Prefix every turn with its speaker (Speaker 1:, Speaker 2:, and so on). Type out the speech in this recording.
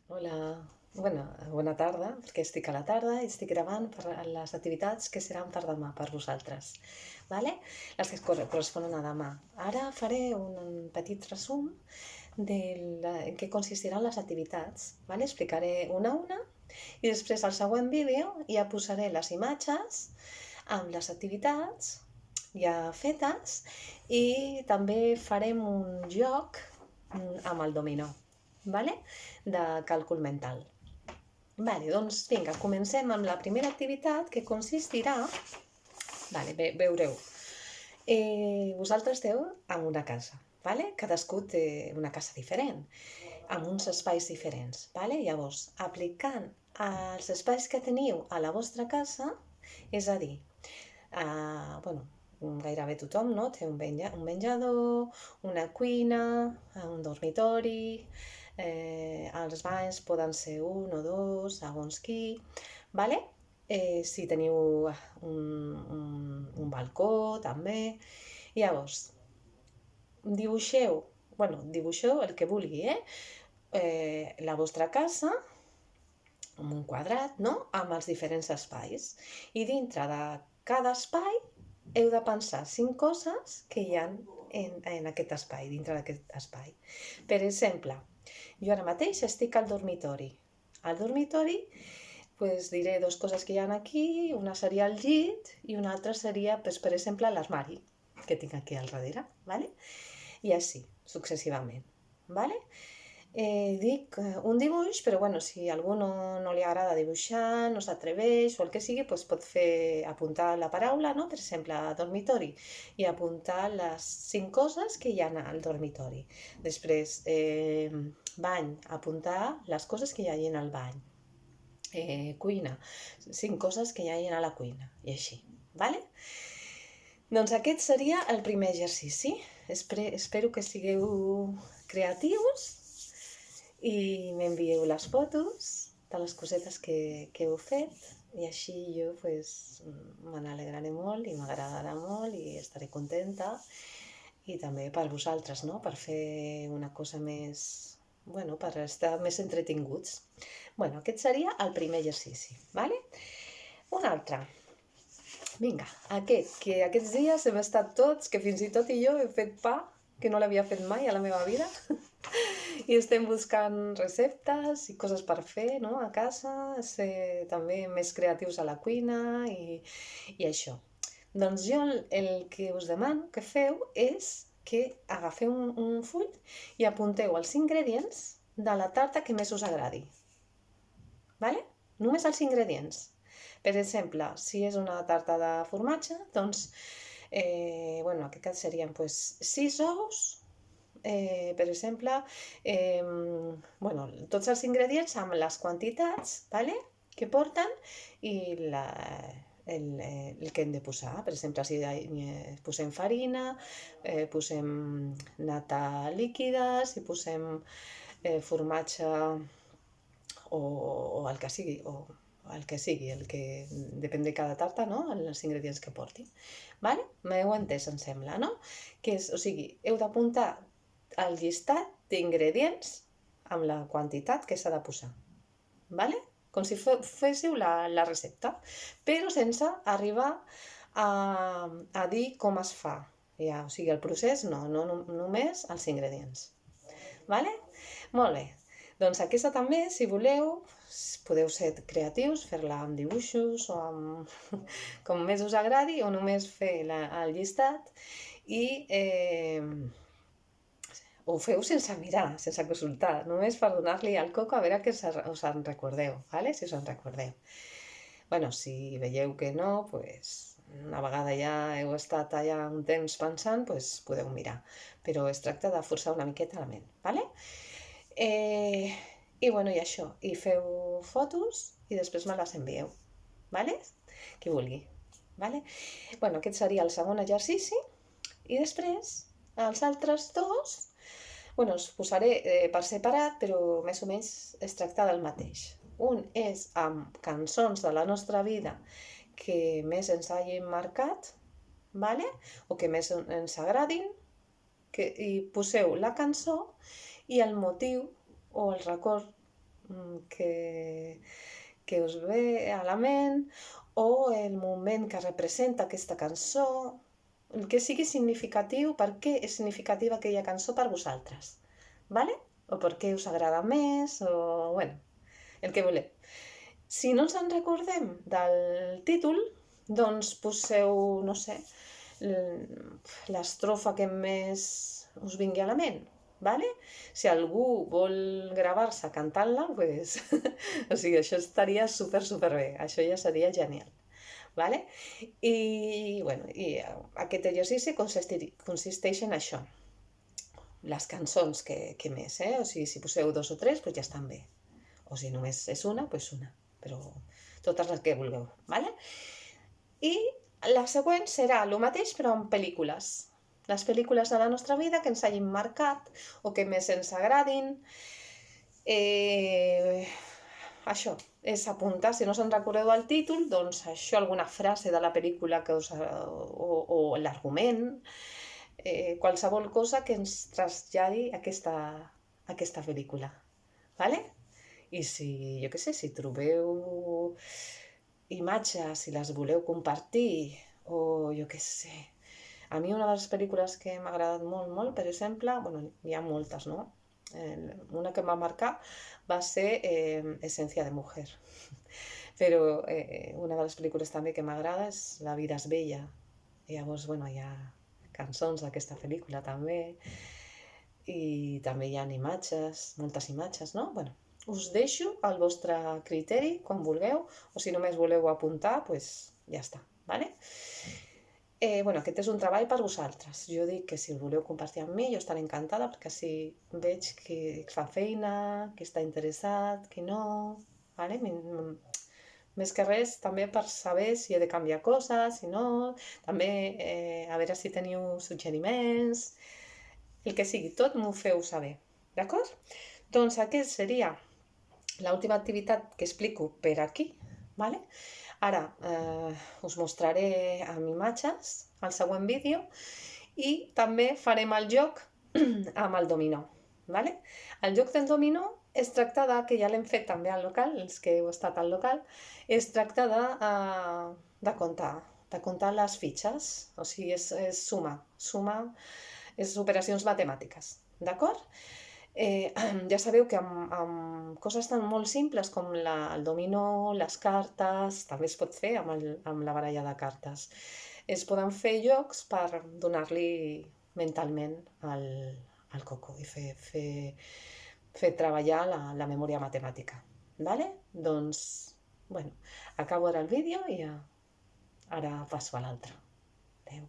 Speaker 1: Hola, bona tarda, perquè estic a la tarda i estic gravant per a les activitats que seran per demà per vosaltres, vale? Les que corresponen a demà. Ara faré un petit resum en què consistiran les activitats, vale? Explicaré una a una i després al següent vídeo ja posaré les imatges amb les activitats ja fetes i també farem un joc amb el dominó, vale? De càlcul mental. Vale, doncs vinga, comencem amb la primera activitat que consistirà... Vale, veureu. Vosaltres esteu en una casa, vale? Cadascú té una casa diferent, amb uns espais diferents, vale? Llavors, aplicant els espais que teniu a la vostra casa, és a dir, bueno, gairebé tothom, no? Té un menjador, una cuina, un dormitori, els banys poden ser un o dos, segons qui, vale? Si teniu un balcó, també. Llavors, dibuixeu el que vulgui, la vostra casa amb un quadrat, no? Amb els diferents espais. I dintre de cada espai heu de pensar 5 coses que hi ha en aquest espai, dintre d'aquest espai. Per exemple, jo ara mateix estic al dormitori. Al dormitori pues, diré dos coses que hi ha aquí, una seria el llit i una altra seria, pues, per exemple, l'armari que tinc aquí al darrere, ¿vale? I així, successivament. ¿Vale? Dic un dibuix, però bueno, si a algú no li agrada dibuixar, no s'atreveix o el que sigui, doncs pot fer apuntar la paraula, no? Per exemple, dormitori, i apuntar les 5 coses que hi ha al dormitori. Després, bany, apuntar les coses que hi hagi al bany. Cuina, 5 coses que hi hagi a la cuina, i així, ¿vale? Doncs aquest seria el primer exercici. Espero que sigueu creatius i m'envieu les fotos de les cosetes que heu fet i així jo pues, me n'alegraré molt i m'agradarà molt i estaré contenta i també per vosaltres, no? Per fer una cosa més... Bueno, per estar més entretinguts. Bueno, aquest seria el primer exercici, ¿vale? Un altre. Vinga, que aquests dies hem estat tots, que fins i tot i jo he fet pa, que no l'havia fet mai a la meva vida, i estem buscant receptes i coses per fer, no?, a casa, ser també més creatius a la cuina i això. Doncs jo el que us demano que feu és que agafeu un full i apunteu els ingredients de la tarta que més us agradi. Vale? Només els ingredients. Per exemple, si és una tarta de formatge, doncs, bueno, en aquest cas serien pues, 6 ous, per exemple, bueno, tots els ingredients amb les quantitats, vale? Que porten i el que hem de posar. Per exemple, si posem farina, posem nata líquida, si posem formatge o el que sigui, el que depèn de cada tarta, no?, els ingredients que porti. Vale? M'heu entès, em sembla, no? O sigui, heu d'apuntar el llistat d'ingredients amb la quantitat que s'ha de posar. Vale? Com si féssiu la recepta, però sense arribar a dir com es fa. Ja, o sigui, el procés no només els ingredients. Vale? Molt bé. Doncs aquesta també, si voleu, podeu ser creatius, fer-la amb dibuixos o amb com més us agradi, o només fer el llistat i ho feu sense mirar, sense consultar, només per donar-li al coco a veure que us en recordeu, ¿vale? Si us en recordeu. Bueno, si veieu que no, pues, una vegada ja heu estat allà un temps pensant, pues, podeu mirar. Però es tracta de forçar una miqueta la ment, ¿vale? I bueno, i això, i feu fotos i després me les envieu, ¿vale? Qui vulgui, ¿vale? Bueno, aquest seria el segon exercici i després els altres dos, bueno, us posaré per separat, però més o menys es tracta del mateix. Un és amb cançons de la nostra vida que més ens hagin marcat, ¿vale? O que més ens agradin, i poseu la cançó i el motiu o el record que us ve a la ment, o el moment que representa aquesta cançó, el que sigui significatiu, per què és significativa aquella cançó per vosaltres, vale? O per què us agrada més, o bueno, el que voleu. Si no ens en recordem del títol, doncs poseu, no sé, l'estrofa que més us vingui a la ment, vale? Si algú vol gravar-se cantant-la, pues, o sigui, això estaria super bé, això ja seria genial, vale? I, bueno, aquest exercici consisteix en això, les cançons que més, o sigui, si poseu 2 o 3, pues ja estan bé, o si només és una, pues una, però totes les que vulgueu, vale? I la següent serà el mateix però amb pel·lícules. Les pel·lícules de la nostra vida que ens hagin marcat o que més ens agradin. Això és apuntar, si no se'n recordeu el títol, doncs això, alguna frase de la pel·lícula que o l'argument, qualsevol cosa que ens traslladi aquesta pel·lícula. Vale? I si, jo què sé, si trobeu imatges, si les voleu compartir, o jo què sé. A mi una de les pel·lícules que m'ha agradat molt, per exemple, bueno, hi ha moltes, no? Una que em va marcar va ser Esencia de mujer. Però una de les pel·lícules també que m'agrada és La vida és bella. I llavors, bueno, hi ha cançons d'aquesta pel·lícula també. I també hi ha imatges, moltes imatges, no? Bueno, us deixo al vostre criteri, quan vulgueu, o si només voleu apuntar, doncs ja està, vale? Bueno, aquest és un treball per vosaltres. Jo dic que si el voleu compartir amb mi, jo estaré encantada, perquè així veig qui fa feina, qui està interessat, qui no, vale? Més que res, també per saber si he de canviar coses, si no, també a veure si teniu suggeriments, el que sigui, tot m'ho feu saber, d'acord? Doncs aquest seria l'última activitat que explico per aquí, vale? Ara us mostraré amb imatges al següent vídeo i també farem el joc amb el dominó, vale? El joc del dominó es tracta de, que ja l'hem fet també al local, els que heu estat al local, es tracta de comptar les fitxes, o sigui, és suma, és operacions matemàtiques, d'acord? Ja sabeu que amb coses tan molt simples com el dominó, les cartes, també es pot fer amb la baralla de cartes. Es poden fer jocs per donar-li mentalment al coco i fer treballar la memòria matemàtica. Vale? Doncs, bueno, acabo ara el vídeo i ara passo a l'altre. Adéu.